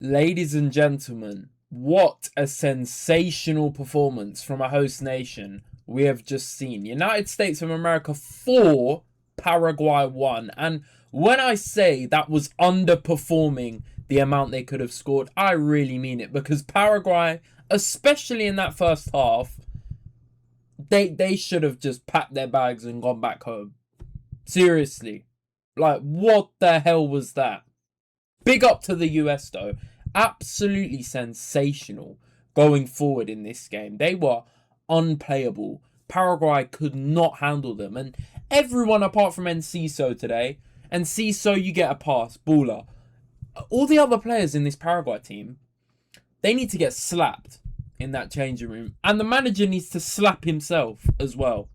Ladies and gentlemen, what a sensational performance from a host nation we have just seen. United States of America 4, Paraguay 1. And when I say that was underperforming the amount they could have scored, I really mean it. Because Paraguay, especially in that first half, they should have just packed their bags and gone back home. Seriously. Like, what the hell was that? Big up to the US though. Absolutely sensational going forward in this game. They were unplayable. Paraguay could not handle them. And everyone apart from Enciso today. Enciso, you get a pass. Baller. All the other players in this Paraguay team, they need to get slapped in that changing room. And the manager needs to slap himself as well.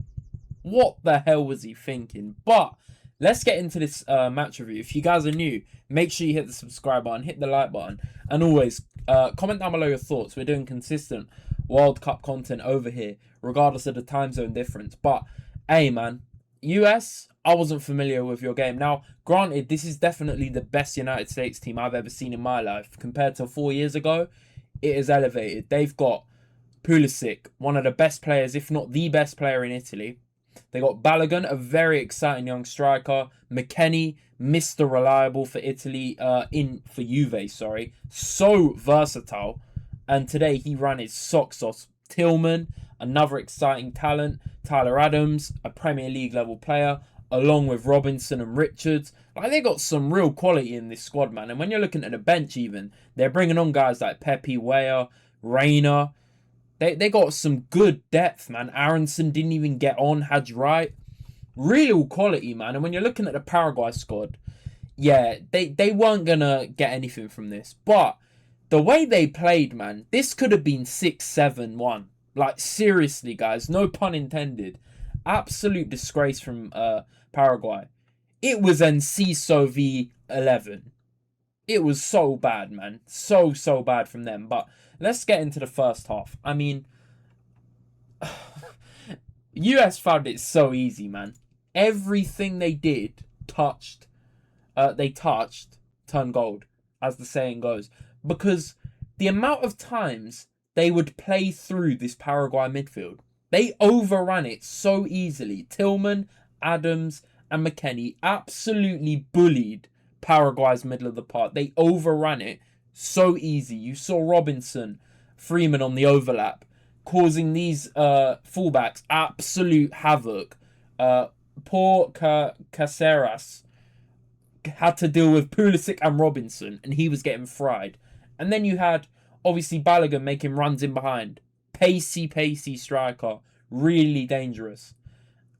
What the hell was he thinking? But let's get into this match review. If you guys are new, make sure you hit the subscribe button, hit the like button, and always comment down below your thoughts. We're doing consistent World Cup content over here, regardless of the time zone difference. But, hey man, US, I wasn't familiar with your game. Now, granted, this is definitely the best United States team I've ever seen in my life. Compared to 4 years ago, it is elevated. They've got Pulisic, one of the best players, if not the best player in Italy. They got Balogun, a very exciting young striker. McKennie, Mr. Reliable for Italy, for Juve, sorry. So versatile. And today he ran his socks off. Tillman, another exciting talent. Tyler Adams, a Premier League level player, along with Robinson and Richards. Like, they got some real quality in this squad, man. And when you're looking at the bench even, they're bringing on guys like Pepe, Weah, Reina. They got some good depth, man. Aronson didn't even get on. Hadj Wright. Real quality, man. And when you're looking at the Paraguay squad, yeah, they weren't going to get anything from this. But the way they played, man, this could have been 6-7-1. Like, seriously, guys. No pun intended. Absolute disgrace from Paraguay. It was Enciso v 11. It was so bad, man. So bad from them. But let's get into the first half. I mean, US found it so easy, man. Everything they did, turned gold, as the saying goes. Because the amount of times they would play through this Paraguay midfield, they overran it so easily. Tillman, Adams, and McKennie absolutely bullied Paraguay's middle of the park. They overran it so easy. You saw Robinson, Freeman on the overlap, causing these fullbacks absolute havoc. Poor Caceres had to deal with Pulisic and Robinson, and he was getting fried. And then you had, obviously, Balogun making runs in behind. Pacey striker. Really dangerous.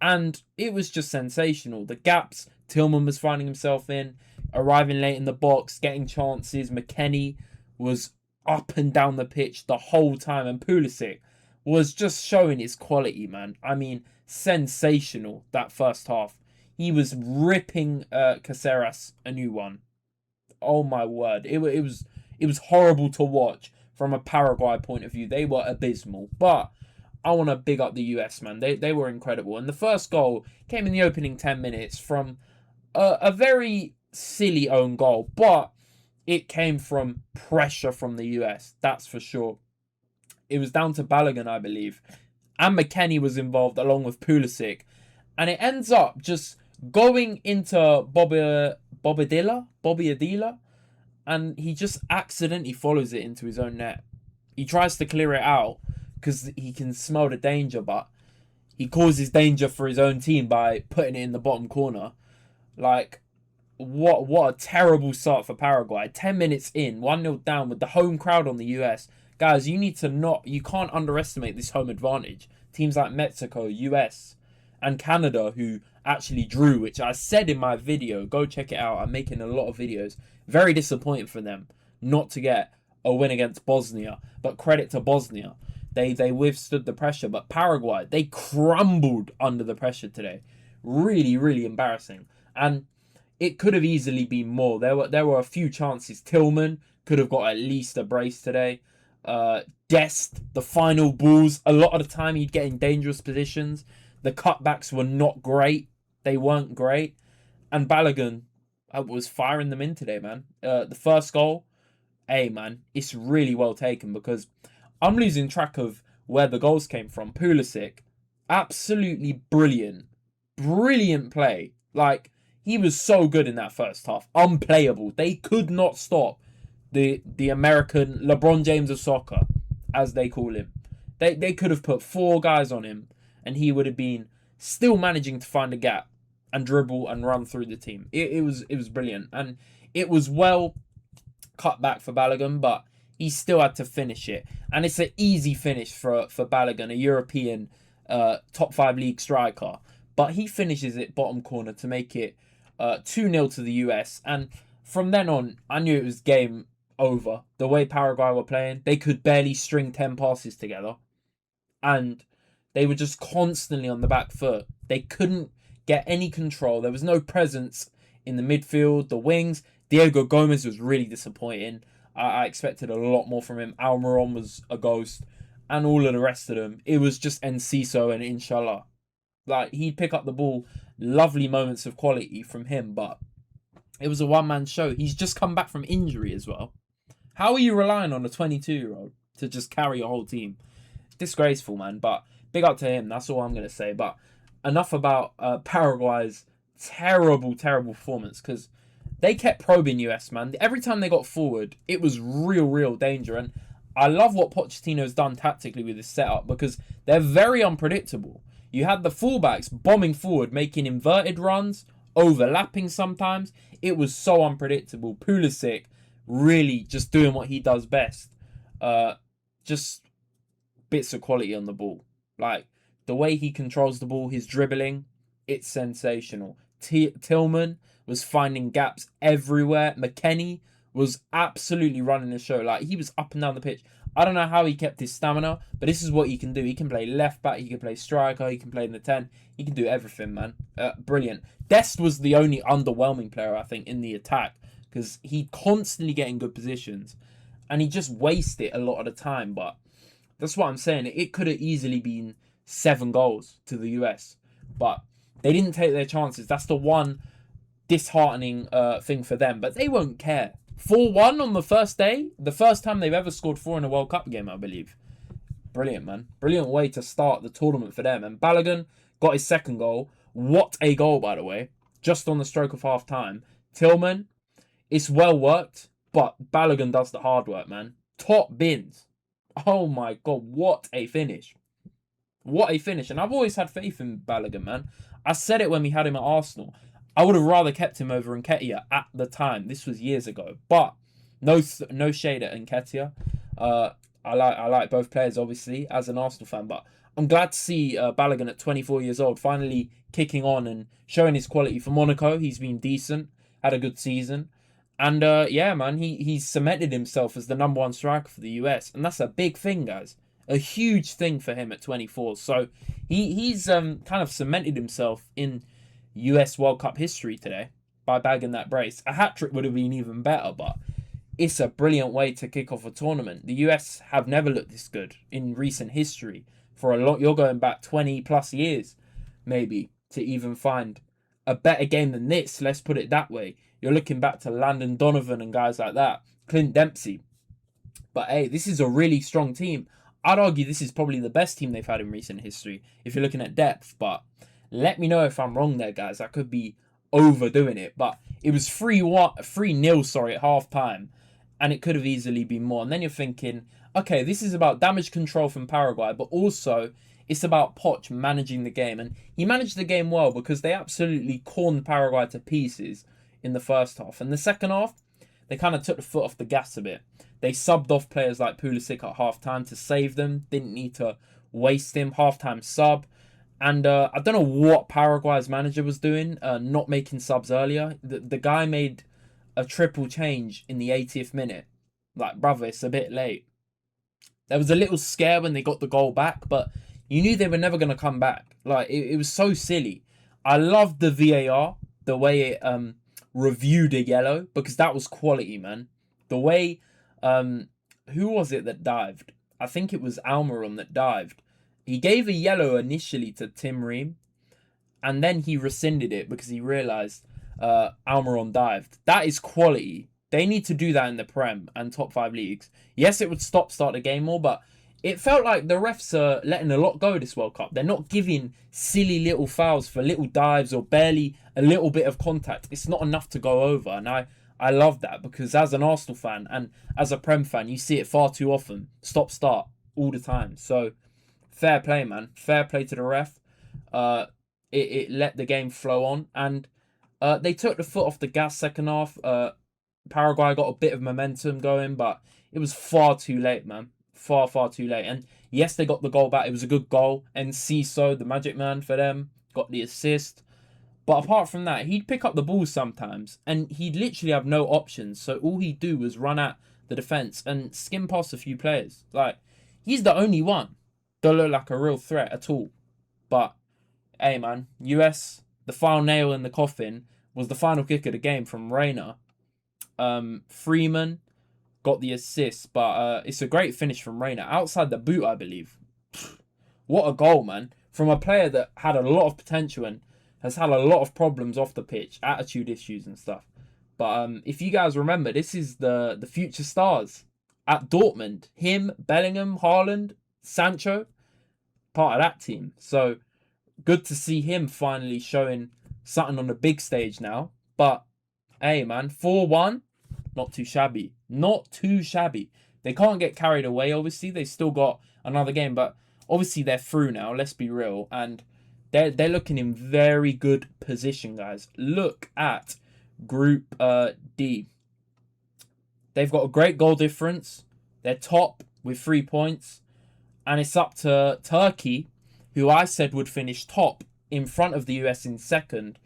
And it was just sensational. The gaps Tillman was finding himself in, arriving late in the box, getting chances. McKennie was up and down the pitch the whole time. And Pulisic was just showing his quality, man. I mean, sensational that first half. He was ripping Caceres a new one. Oh my word. It was horrible to watch from a Paraguay point of view. They were abysmal. But I want to big up the US, man. They were incredible. And the first goal came in the opening 10 minutes from a very silly own goal. But it came from pressure from the US. That's for sure. It was down to Balogun, I believe. And McKennie was involved along with Pulisic. And it ends up just going into Bobadilla. And he just accidentally follows it into his own net. He tries to clear it out because he can smell the danger, but he causes danger for his own team by putting it in the bottom corner. Like, what a terrible start for Paraguay. 10 minutes in, 1-0 down with the home crowd on the US. Guys, you can't underestimate this home advantage. Teams like Mexico, US, and Canada, who actually drew, which I said in my video, go check it out. I'm making a lot of videos. Very disappointing for them not to get a win against Bosnia, but credit to Bosnia. They withstood the pressure, but Paraguay, they crumbled under the pressure today. Really embarrassing. And it could have easily been more. There were a few chances. Tillman could have got at least a brace today. Dest, the final balls, a lot of the time he'd get in dangerous positions. The cutbacks were not great. They weren't great. And Balogun was firing them in today, man. The first goal, hey, man, it's really well taken because I'm losing track of where the goals came from. Pulisic, absolutely brilliant. Brilliant play. Like, he was so good in that first half. Unplayable. They could not stop the American LeBron James of soccer, as they call him. They could have put 4 guys on him and he would have been still managing to find a gap and dribble and run through the team. It was brilliant. And it was well cut back for Balogun, but he still had to finish it. And it's an easy finish for Balogun, a European top 5 league striker. But he finishes it bottom corner to make it 2-0 to the US. And from then on, I knew it was game over. The way Paraguay were playing, they could barely string 10 passes together. And they were just constantly on the back foot. They couldn't get any control. There was no presence in the midfield, the wings. Diego Gomez was really disappointing. I expected a lot more from him. Almiron was a ghost. And all of the rest of them. It was just Enciso and Inshallah. Like, he'd pick up the ball. Lovely moments of quality from him. But it was a one-man show. He's just come back from injury as well. How are you relying on a 22-year-old to just carry a whole team? Disgraceful, man. But big up to him. That's all I'm going to say. But enough about Paraguay's terrible performance. Because they kept probing US, man. Every time they got forward, it was real danger. And I love what Pochettino's done tactically with this setup because they're very unpredictable. You had the fullbacks bombing forward, making inverted runs, overlapping sometimes. It was so unpredictable. Pulisic really just doing what he does best. Just bits of quality on the ball. Like, the way he controls the ball, his dribbling, it's sensational. Tillman was finding gaps everywhere. McKennie was absolutely running the show. Like, he was up and down the pitch. I don't know how he kept his stamina, but this is what he can do. He can play left back, he can play striker, he can play in the 10. He can do everything, man. Brilliant. Dest was the only underwhelming player, I think, in the attack because he constantly getting good positions and he just wasted a lot of the time. But that's what I'm saying. It could have easily been 7 goals to the US, but they didn't take their chances. That's the one disheartening thing for them, but they won't care. 4-1 on the first day. The first time they've ever scored 4 in a World Cup game, I believe. Brilliant, man. Brilliant way to start the tournament for them. And Balogun got his second goal. What a goal, by the way. Just on the stroke of half time. Tillman, it's well worked, but Balogun does the hard work, man. Top bins. Oh my God, what a finish. What a finish. And I've always had faith in Balogun, man. I said it when we had him at Arsenal. I would have rather kept him over Nketiah at the time. This was years ago. But no shade at Nketiah. I like both players, obviously, as an Arsenal fan. But I'm glad to see Balogun at 24 years old finally kicking on and showing his quality for Monaco. He's been decent. Had a good season. And yeah, man, he's cemented himself as the number 1 striker for the US. And that's a big thing, guys. A huge thing for him at 24. So he's kind of cemented himself in US World Cup history today by bagging that brace. A hat-trick would have been even better, but it's a brilliant way to kick off a tournament. The US have never looked this good in recent history. For a lot, you're going back 20 plus years, maybe, to even find a better game than this. Let's put it that way. You're looking back to Landon Donovan and guys like that. Clint Dempsey. But hey, this is a really strong team. I'd argue this is probably the best team they've had in recent history, if you're looking at depth. But let me know if I'm wrong there, guys. I could be overdoing it. But it was 3-0 at half time. And it could have easily been more. And then you're thinking, okay, this is about damage control from Paraguay, but also it's about Poch managing the game. And he managed the game well because they absolutely corned Paraguay to pieces in the first half. And the second half, they kind of took the foot off the gas a bit. They subbed off players like Pulisic at half-time to save them. Didn't need to waste him. Half-time sub. And I don't know what Paraguay's manager was doing, not making subs earlier. The guy made a triple change in the 80th minute. Like, brother, it's a bit late. There was a little scare when they got the goal back, but you knew they were never going to come back. Like, it was so silly. I loved the VAR, the way it reviewed a yellow, because that was quality, man. The way, who was it that dived? I think it was Almiron that dived. He gave a yellow initially to Tim Ream, and then he rescinded it because he realised Almiron dived. That is quality. They need to do that in the Prem and top 5 leagues. Yes, it would start the game more, but it felt like the refs are letting a lot go this World Cup. They're not giving silly little fouls for little dives or barely a little bit of contact. It's not enough to go over. And I love that, because as an Arsenal fan and as a Prem fan, you see it far too often. Stop-start all the time. So, fair play, man. Fair play to the ref. It let the game flow on. And they took the foot off the gas second half. Paraguay got a bit of momentum going, but it was far too late, man. Far too late. And yes, they got the goal back. It was a good goal. And Ciso, the magic man for them, got the assist. But apart from that, he'd pick up the ball sometimes, and he'd literally have no options. So all he'd do was run at the defence and skim past a few players. Like, he's the only one that look like a real threat at all. But, hey, man, US, the final nail in the coffin was the final kick of the game from Reina. Freeman got the assist, but it's a great finish from Reina. Outside the boot, I believe. What a goal, man. From a player that had a lot of potential and has had a lot of problems off the pitch, attitude issues and stuff. But if you guys remember, this is the future stars at Dortmund. Him, Bellingham, Haaland, Sancho, part of that team. So good to see him finally showing something on the big stage now. But hey, man, 4-1, not too shabby. Not too shabby. They can't get carried away, obviously. They still got another game, but obviously they're through now, let's be real. And they're looking in very good position, guys. Look at Group D. They've got a great goal difference. They're top with 3 points. And it's up to Turkey, who I said would finish top in front of the US in second,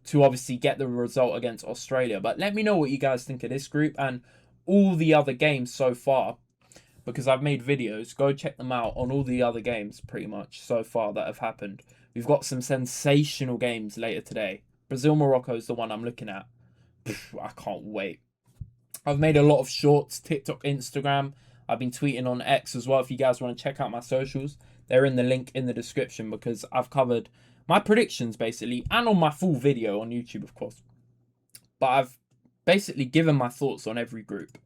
to obviously get the result against Australia. But let me know what you guys think of this group and all the other games so far, because I've made videos. Go check them out on all the other games pretty much so far that have happened. We've got some sensational games later today. Brazil-Morocco is the one I'm looking at. I can't wait. I've made a lot of shorts, TikTok, Instagram. I've been tweeting on X as well. If you guys want to check out my socials, they're in the link in the description, because I've covered my predictions basically, and on my full video on YouTube, of course. But I've basically given my thoughts on every group.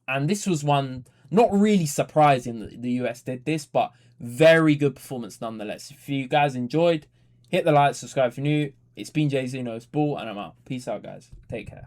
And this was one, not really surprising that the US did this, but very good performance nonetheless. If you guys enjoyed, hit the like, subscribe if you're new. It's been Jay Zeno's Ball, and I'm out. Peace out, guys. Take care.